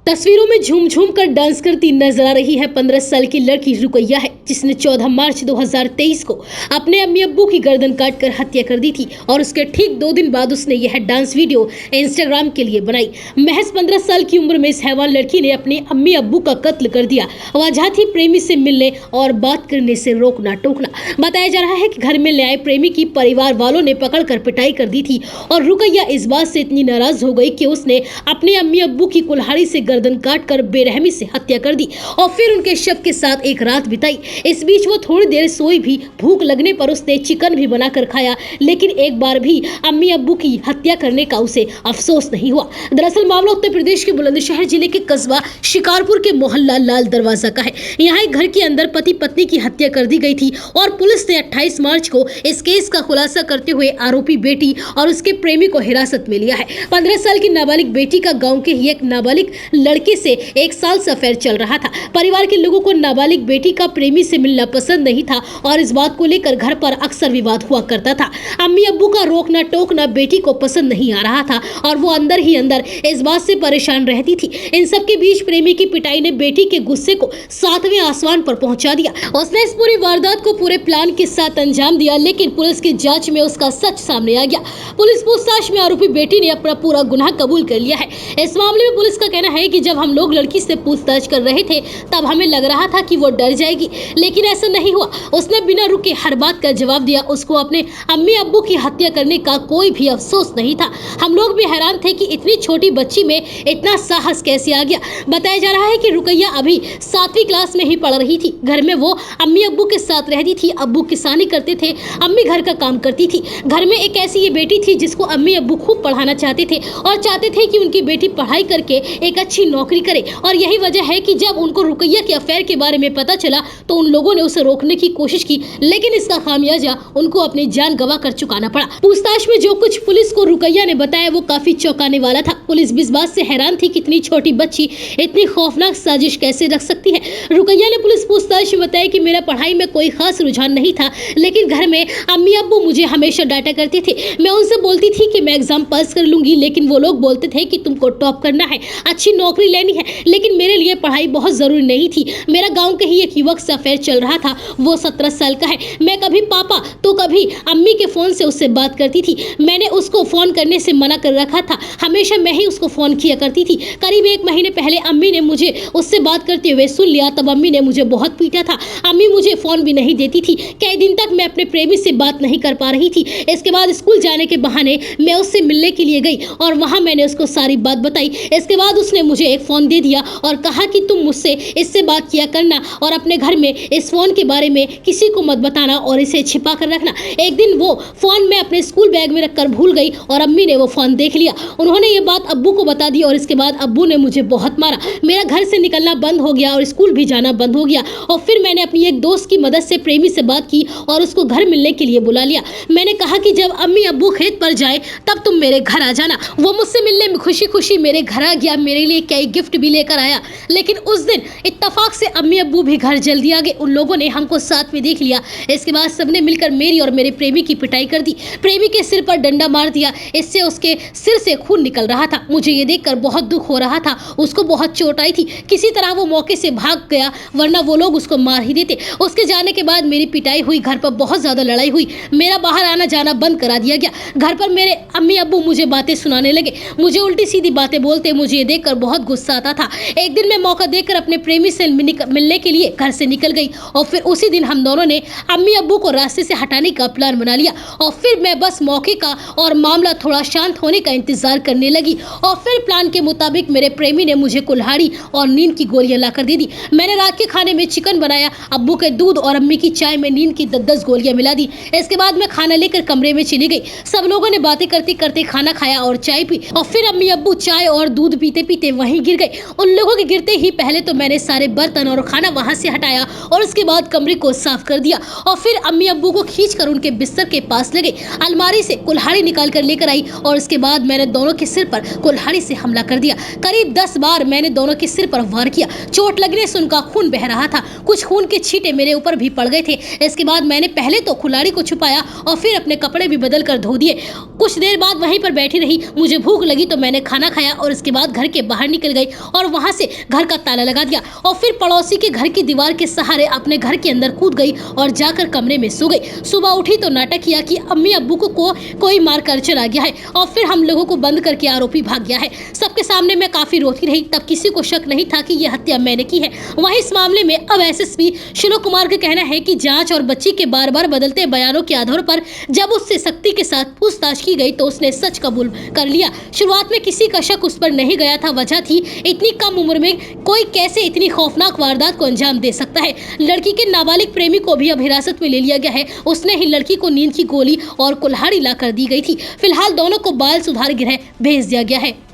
तस्वीरों में झूम झूम कर डांस करती नजर आ रही है 15 साल की लड़की रुकैया है, जिसने 14 मार्च 2023 को अपने अम्मी अब्बू की गर्दन काटकर हत्या कर दी थी और उसके ठीक 2 दिन बाद उसने यह डांस वीडियो इंस्टाग्राम के लिए बनाई। महज 15 साल की उम्र में इस हैवान लड़की ने अपने अम्मी अब्बू का कत्ल कर दिया। वजह थी प्रेमी से मिलने और बात करने से रोकना टोकना। बताया जा रहा है कि घर में ले आए प्रेमी की परिवार वालों ने पकड़कर पिटाई कर दी थी और रुकैया इस बात से इतनी नाराज हो गई कि उसने अपने अम्मी अब्बू की कुल्हाड़ी से गर्दन काटकर बेरहमी से हत्या कर दी और फिर उनके शव के साथ एक रात बिताई। इस बीच वो थोड़ी देर सोई भी। भूख लगने पर उसने चिकन भी बनाकर खाया, लेकिन एक बार भी अम्मी अब्बू की हत्या करने का उसे अफसोस नहीं हुआ। दरअसल मामला उत्तर प्रदेश के बुलंदशहर जिले के कस्बा शिकारपुर के मोहल्ला लाल दरवाजा का है। यहाँ एक घर के अंदर पति पत्नी की हत्या कर दी गई थी और पुलिस ने 28 मार्च को इस केस का खुलासा करते हुए आरोपी बेटी और उसके प्रेमी को हिरासत में लिया है। 15 साल की नाबालिग बेटी का गाँव के ही एक नाबालिग लड़के से 1 साल से अफेयर चल रहा था। परिवार के लोगों को नाबालिग बेटी का प्रेमी से मिलना पसंद नहीं था और इस बात को लेकर घर पर अक्सर विवाद हुआ करता था। अम्मी अब्बू का रोकना टोकना बेटी को पसंद नहीं आ रहा था और वो अंदर ही अंदर इस बात से परेशान रहती थी। इन सब के बीच प्रेमी की पिटाई ने बेटी के गुस्से को 7वें आसमान पर पहुंचा दिया। उसने इस पूरी वारदात को पूरे प्लान के साथ अंजाम दिया, लेकिन पुलिस की जांच में उसका सच सामने आ गया। पुलिस पूछताछ में आरोपी बेटी ने अपना पूरा गुनाह कबूल कर लिया है। इस मामले में पुलिस का कहना है कि जब हम लोग लड़की से पूछताछ कर रहे थे तब हमें लग रहा था कि वो डर जाएगी, लेकिन ऐसा नहीं हुआ। उसने बिना रुके हर बात का जवाब दिया। उसको अपने अम्मी अब्बू की हत्या करने का कोई भी अफसोस नहीं था। हम लोग भी हैरान थे कि इतनी छोटी बच्ची में इतना साहस कैसे आ गया। बताया जा रहा है कि रुकैया अभी 7वीं क्लास में ही पढ़ रही थी। घर में वो अम्मी अब्बू के साथ रहती थी। अब्बू किसानी करते थे, अम्मी घर का काम करती थी। घर में एक ऐसी ये बेटी थी जिसको अम्मी अब्बू खूब पढ़ाना चाहते थे और चाहते थे कि उनकी बेटी पढ़ाई करके एक अच्छी नौकरी करे। और यही वजह है कि जब उनको रुकैया के अफेयर के बारे में पता चला तो उन लोगों ने उसे रोकने की कोशिश की, लेकिन इसका खामियाजा उनको अपनी जान गंवा कर चुकाना पड़ा। पूछताछ में जो कुछ पुलिस को रुकैया ने बताया वो काफी चौंकाने वाला था। पुलिस इस बात से हैरान थी कि इतनी छोटी बच्ची इतनी खौफनाक साजिश कैसे रख सकती है। रुकैया ने पुलिस पूछताछ में बताया कि मेरा पढ़ाई में कोई खास रुझान नहीं था, लेकिन घर में अम्मी अब्बू मुझे हमेशा डांटा करते थे। मैं उनसे बोलती थी कि मैं एग्जाम पास कर लूंगी, लेकिन वो लोग बोलते थे कि तुमको टॉप करना है, अच्छी नौकरी लेनी है, लेकिन मेरे लिए पढ़ाई बहुत जरूरी नहीं थी। मेरा गांव के ही एक युवक से अफेयर चल रहा था, वो 17 साल का है। मैं कभी पापा तो कभी अम्मी के फोन से उससे बात करती थी। मैंने उसको फोन करने से मना कर रखा था, हमेशा मैं ही उसको फोन किया करती थी। करीब 1 महीने पहले अम्मी ने मुझे उससे बात करते हुए सुन लिया, तब अम्मी ने मुझे बहुत पीटा था। अम्मी मुझे फोन भी नहीं देती थी। कई दिन तक मैं अपने प्रेमी से बात नहीं कर पा रही थी। इसके बाद स्कूल जाने के बहाने मैं उससे मिलने के लिए गई और वहाँ मैंने उसको सारी बात बताई। इसके बाद उसने मुझे एक फोन दे दिया और कहा कि तुम मुझसे इससे बात किया करना और अपने घर में इस फोन के बारे में किसी को मत बताना और इसे छिपा कर रखना। एक दिन वो फोन मैं अपने स्कूल बैग में रखकर भूल गई और अम्मी ने वो फोन देख लिया। उन्होंने ये बात अब्बू को बता दी और इसके बाद अब्बू ने मुझे बहुत मारा। मेरा घर से निकलना बंद हो गया और स्कूल भी जाना बंद हो गया। और फिर मैंने अपनी एक दोस्त की मदद से प्रेमी से बात की और उसको घर मिलने के लिए बुला लिया। मैंने कहा कि जब अम्मी अब्बू खेत पर जाए तब तुम मेरे घर आ जाना। वो मुझसे मिलने में खुशी खुशी मेरे घर आ गया, मेरे लिए कई गिफ्ट भी लेकर आया। लेकिन उस दिन इत्तेफाक से अम्मी अब्बू भी घर जल्दी आ गए। उन लोगों ने हमको साथ में देख लिया। इसके बाद सबने मिलकर मेरी और मेरे प्रेमी की पिटाई कर दी। प्रेमी के सिर पर डंडा मार दिया, इससे उसके सिर से खून निकल रहा था। मुझे ये देखकर बहुत दुख हो रहा था। उसको बहुत चोट आई थी। किसी तरह वो मौके से भाग गया, वरना वो लोग उसको मार ही देते। उसके जाने के बाद मेरी पिटाई हुई, घर पर बहुत ज्यादा लड़ाई हुई। मेरा बाहर आना जाना बंद करा दिया गया। घर पर मेरे अम्मी अब्बू मुझे बातें सुनाने लगे, मुझे उल्टी सीधी बातें बोलते। मुझे ये देखकर बहुत गुस्सा आता था। एक दिन मैं मौका देकर अपने प्रेमी से मिलने के लिए घर से निकल गई और फिर उसी दिन हम दोनों ने अम्मी अब्बू को रास्ते से हटाने का प्लान बना लिया और फिर मैं बस मौके का और मामला थोड़ा शांत होने का इंतजार करने लगी और फिर प्लान के मुताबिक मेरे प्रेमी ने मुझे कुल्हाड़ी और नींद की गोलियां लाकर दे दी। मैंने रात के खाने में चिकन बनाया, अब्बू के दूध और अम्मी की चाय में नींद की 10 गोलियां मिला दी। इसके बाद मैं खाना लेकर कमरे में चली गई। सब लोगों ने बातें करते करते खाना खाया और चाय पी और फिर अम्मी अब्बू चाय और दूध पीते पीते वहीं गिर गए। उन लोगों के गिरते ही पहले तो मैंने सारे बर्तन और खाना वहां से हटाया और उसके बाद कमरे को साफ कर दिया और फिर अम्मी अब्बू को खींचकर उनके बिस्तर के पास ले गई। अलमारी से कुल्हाड़ी निकाल कर लेकर आई और उसके बाद मैंने दोनों के सिर पर कुल्हाड़ी से हमला कर दिया। करीब 10 बार मैंने दोनों के सिर पर वार किया। चोट लगने से उनका खून बह रहा था। कुछ खून के छींटे मेरे ऊपर भी पड़ गए थे। इसके बाद मैंने पहले तो कुल्हाड़ी को छुपाया और फिर अपने कपड़े भी बदल कर धो दिए। कुछ देर बाद वहीं पर बैठी रही। मुझे भूख लगी तो मैंने खाना खाया और इसके बाद घर के बाहर निकल गई और वहां से घर का ताला लगा दिया और फिर पड़ोसी के घर की दीवार के सहारे अपने घर के अंदर कूद गई और जाकर कमरे में सो गई। सुबह उठी तो नाटक किया कि अम्मी अब्बू को कोई मार कर चला गया है और फिर हम लोगों को बंद करके आरोपी भाग गया है। सबके सामने मैं काफी रोती रही, तब किसी को शक नहीं था कि यह हत्या मैंने की है। वहीं इस मामले में अब एसएसपी शिलो कुमार का कहना है कि जांच और बच्ची के बार बार बदलते बयानों के आधार पर जब उससे सख्ती के साथ पूछताछ की गई तो उसने सच कबूल कर लिया। शुरुआत में किसी का शक उस पर नहीं गया था, वजह थी इतनी कम उम्र में कोई कैसे इतनी खौफनाक वारदात को अंजाम दे सकता है। लड़की के नाबालिग प्रेमी को भी अब हिरासत में ले लिया गया है। उसने ही लड़की को नींद की गोली और कुल्हाड़ी ला कर दी गई थी। फिलहाल दोनों को बाल सुधार गृह भेज दिया गया है।